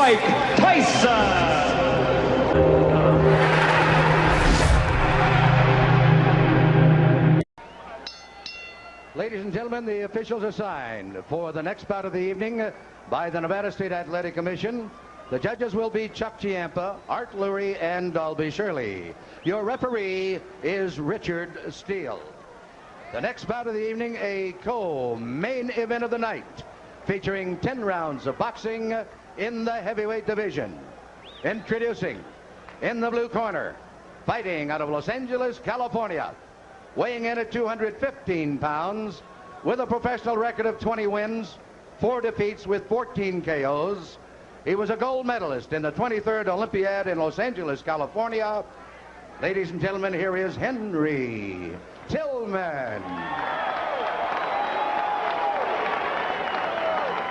Mike Tyson. Ladies and gentlemen, the officials are signed for the next bout of the evening by the Nevada State Athletic Commission. The judges will be Chuck Chiampa, Art Lurie, and Dalby Shirley. Your referee is Richard Steele. The next bout of the evening, a co-main event of the night, featuring 10 rounds of boxing in the heavyweight division. Introducing, in the blue corner, fighting out of Los Angeles, California, weighing in at 215 pounds, with a professional record of 20 wins, 4 defeats with 14 KOs. He was a gold medalist in the 23rd Olympiad in Los Angeles, California. Ladies and gentlemen, here is Henry Tillman.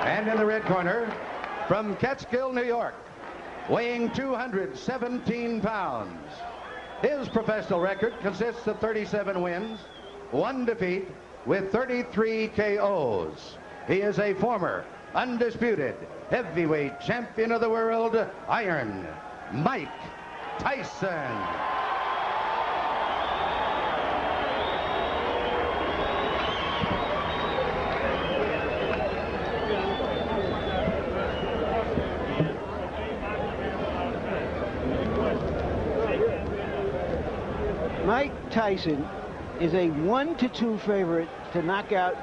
And in the red corner, from Catskill, New York, weighing 217 pounds. His professional record consists of 37 wins, 1 defeat, with 33 KOs. He is a former undisputed heavyweight champion of the world, Iron Mike Tyson. Mike Tyson is a 1-2 favorite to knock out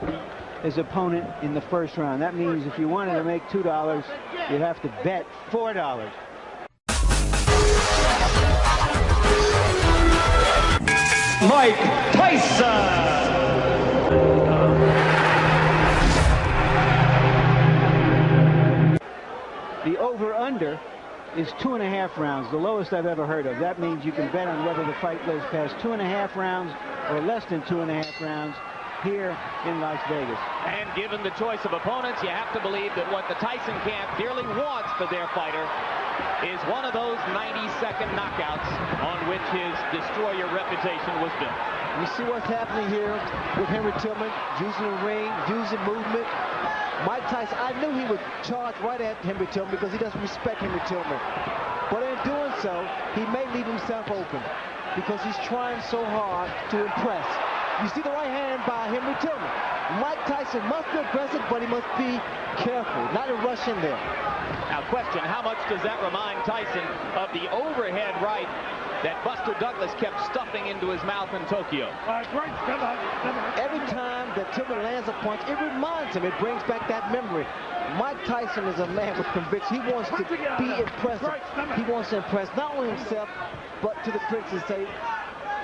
his opponent in the first round. That means if you wanted to make $2, you'd have to bet $4. Mike Tyson. The over-under is 2.5 rounds, the lowest I've ever heard of. That means you can bet on whether the fight goes past 2.5 rounds or less than 2.5 rounds here in Las Vegas. And given the choice of opponents, you have to believe that what the Tyson camp dearly wants for their fighter is one of those 90-second knockouts on which his destroyer reputation was built. You see what's happening here with Henry Tillman, using the ring, using movement. Mike Tyson, I knew he would charge right at Henry Tillman because he doesn't respect Henry Tillman. But in doing so, he may leave himself open because he's trying so hard to impress. You see the right hand by Henry Tillman. Mike Tyson must be aggressive, but he must be careful, not to rush in there. Now question, how much does that remind Tyson of the overhead right that Buster Douglas kept stuffing into his mouth in Tokyo? Every time that Tillman lands a punch, it reminds him, it brings back that memory. Mike Tyson is a man with conviction. He wants to be impressive. He wants to impress not only himself, but to the critics and say,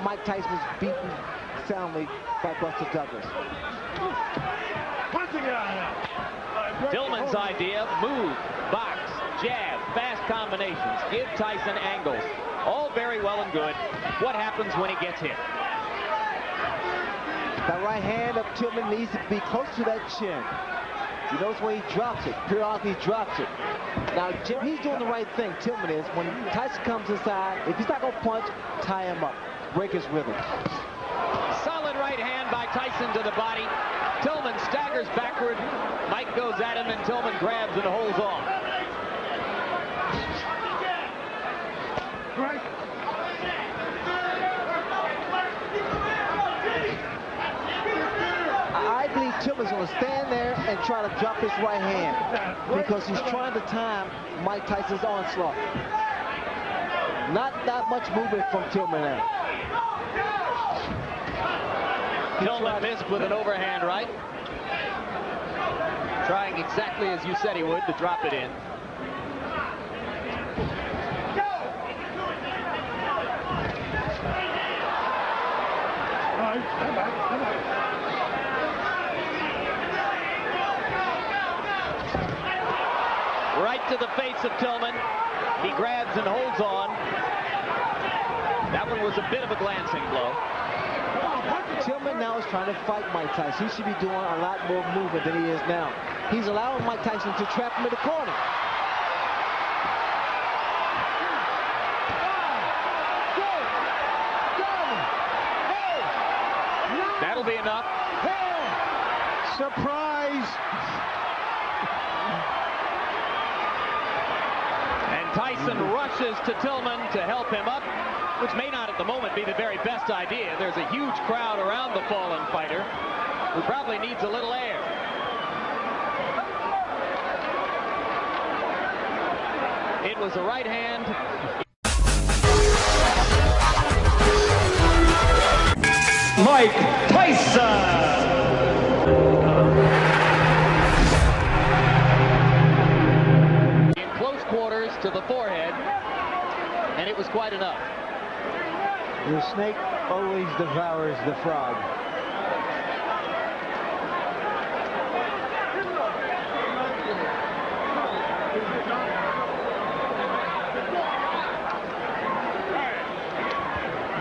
Mike Tyson was beaten soundly by Buster Douglas. Tillman's idea, move, box, jab, fast combinations, give Tyson angles. All very well and good. What happens when he gets hit? That right hand of Tillman needs to be close to that chin. You notice when he drops it, periodically he drops it. Now, he's doing the right thing, Tillman is. When Tyson comes inside, if he's not going to punch, tie him up, break his rhythm. Solid right hand by Tyson to the body. Tillman staggers backward. Mike goes at him, and Tillman grabs and holds on. I believe Tillman's going to stand there and try to drop his right hand because he's trying to time Mike Tyson's onslaught. Not that much movement from Tillman now. Tillman missed with an overhand right. Trying exactly as you said he would to drop it in. Right to the face of Tillman. He grabs and holds on. That one was a bit of a glancing blow. Tillman now is trying to fight Mike Tyson. He should be doing a lot more movement than he is now. He's allowing Mike Tyson to trap him in the corner. That'll be enough. Surprise! Tyson rushes to Tillman to help him up, which may not at the moment be the very best idea. There's a huge crowd around the fallen fighter who probably needs a little air. It was a right hand. Mike Tyson. In close quarters to the forehead, and it was quite enough. The snake always devours the frog.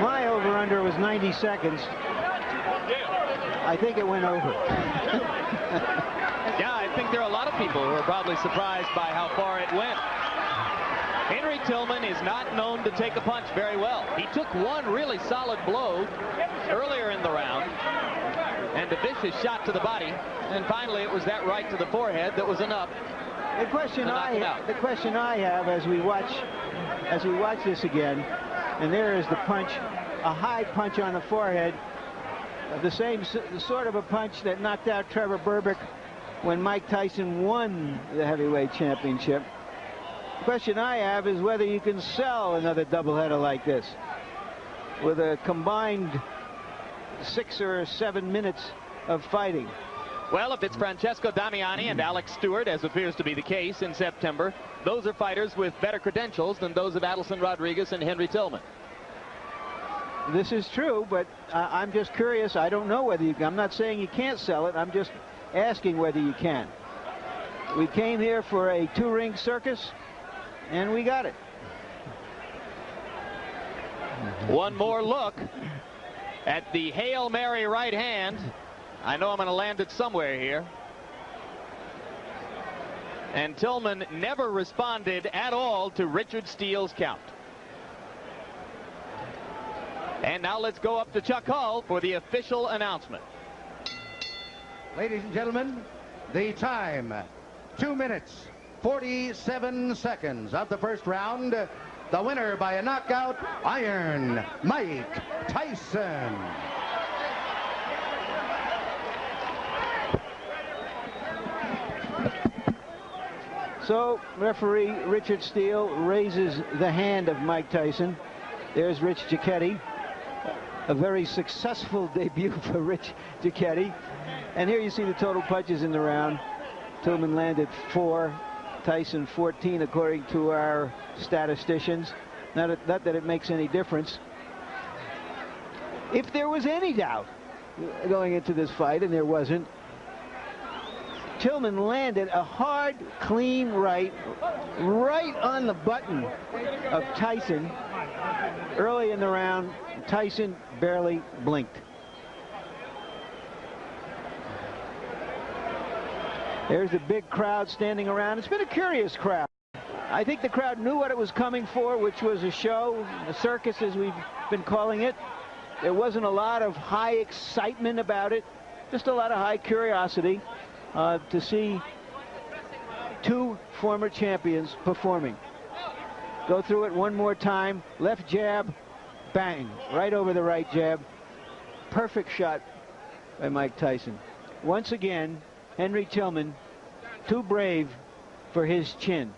My over-under was 90 seconds. I think it went over. Yeah, I think there are a lot of people who are probably surprised by how far it went. Henry Tillman is not known to take a punch very well. He took one really solid blow earlier in the round, and a vicious shot to the body, and finally it was that right to the forehead that was enough. The question I have as we watch this again, and there is the punch, a high punch on the forehead, the sort of a punch that knocked out Trevor Berbick when Mike Tyson won the heavyweight championship. The question I have is whether you can sell another doubleheader like this with a combined 6 or 7 minutes of fighting. Well, if it's Francesco Damiani and Alex Stewart, as appears to be the case in September, those are fighters with better credentials than those of Adelson Rodriguez and Henry Tillman. This is true, but I'm just curious. I don't know whether you can. I'm not saying you can't sell it. I'm just asking whether you can. We came here for a 2-ring circus, and we got it. One more look at the Hail Mary right hand. I know I'm going to land it somewhere here. And Tillman never responded at all to Richard Steele's count. And now let's go up to Chuck Hull for the official announcement. Ladies and gentlemen, the time, 2 minutes, 47 seconds of the first round. The winner by a knockout, Iron Mike Tyson. So, referee Richard Steele raises the hand of Mike Tyson. There's Rich Giacchetti. A very successful debut for Rich Giacchetti. And here you see the total punches in the round. Tillman landed 4, Tyson 14, according to our statisticians. Not that it makes any difference. If there was any doubt going into this fight, and there wasn't, Tillman landed a hard, clean right on the button of Tyson early in the round. Tyson barely blinked. There's a big crowd standing around. It's been a curious crowd. I think the crowd knew what it was coming for, which was a show, a circus as we've been calling it. There wasn't a lot of high excitement about it, just a lot of high curiosity to see 2 former champions performing. Go through it one more time. Left jab, bang, right over the right jab. Perfect shot by Mike Tyson. Once again, Henry Tillman, too brave for his chin.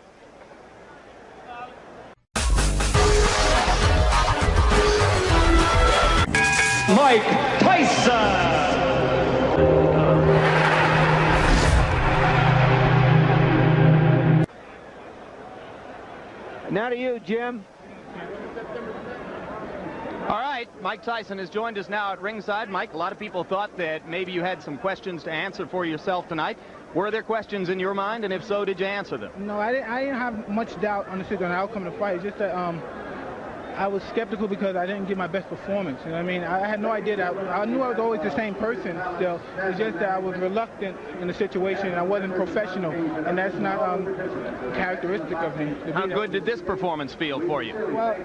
Mike Tyson. Now to you, Jim. All right, Mike Tyson has joined us now at ringside. Mike, a lot of people thought that maybe you had some questions to answer for yourself tonight. Were there questions in your mind, and if so, did you answer them? No, I didn't have much doubt on the outcome of the fight. Just that I was skeptical because I didn't give my best performance. You know what I mean? I had no idea that I knew I was always the same person still. It's just that I was reluctant in the situation and I wasn't professional, and that's not characteristic of me. How good did this performance feel for you? Well,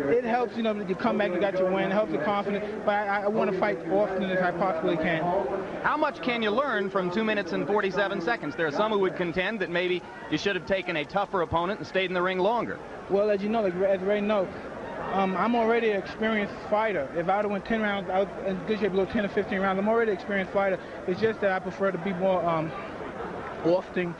it helps, you know, you come back, you got your win, it helps the confidence, but I want to fight often as I possibly can. How much can you learn from 2 minutes and 47 seconds? There are some who would contend that maybe you should have taken a tougher opponent and stayed in the ring longer. Well, as you know, as Ray knows, I'm already an experienced fighter. If I would have went 10 rounds, I was in good shape to go 10 or 15 rounds. I'm already an experienced fighter. It's just that I prefer to be more often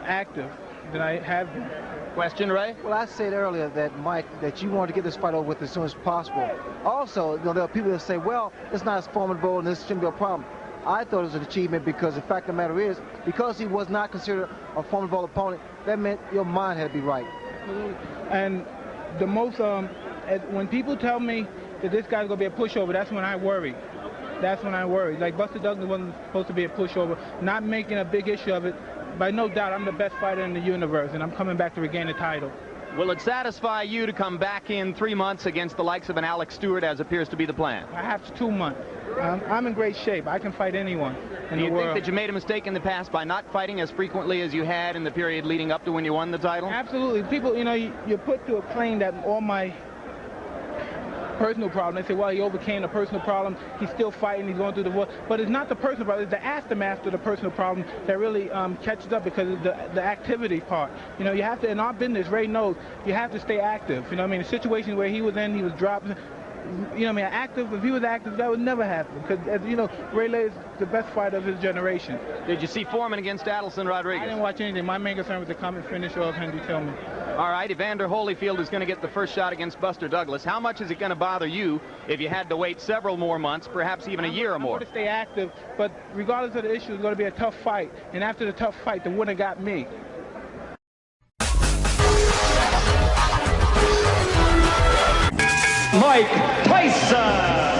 active than I have been. Question, Ray? Well, I said earlier that, Mike, that you wanted to get this fight over with as soon as possible. Also, you know, there are people that say, well, it's not as formidable and this shouldn't be a problem. I thought it was an achievement because the fact of the matter is, because he was not considered a formidable opponent, that meant your mind had to be right. And the most, when people tell me that this guy's going to be a pushover, that's when I worry. That's when I worry. Like Buster Douglas wasn't supposed to be a pushover, not making a big issue of it. By no doubt, I'm the best fighter in the universe, and I'm coming back to regain the title. Will it satisfy you to come back in 3 months against the likes of an Alex Stewart, as appears to be the plan? I have 2 months. I'm in great shape. I can fight anyone in the world. Do you think that you made a mistake in the past by not fighting as frequently as you had in the period leading up to when you won the title? Absolutely. People, you know, you're put to a claim that all my personal problem. They say, well, he overcame the personal problem. He's still fighting. He's going through the war. But it's not the personal problem. It's the aftermath of the personal problem that really catches up because of the activity part. You know, you have to, in our business, Ray knows, you have to stay active. You know what I mean? The situation where he was in, he was dropping. You know what I mean? Active, if he was active, that would never happen. Because, as you know, Ray Lay is the best fighter of his generation. Did you see Foreman against Adelson Rodriguez? I didn't watch anything. My main concern was the coming finish of Henry Tillman. All right, Evander Holyfield is going to get the first shot against Buster Douglas. How much is it going to bother you if you had to wait several more months, perhaps even a year or more? I'm going to stay active, but regardless of the issue, it's going to be a tough fight. And after the tough fight, the winner got me. Mike Tyson.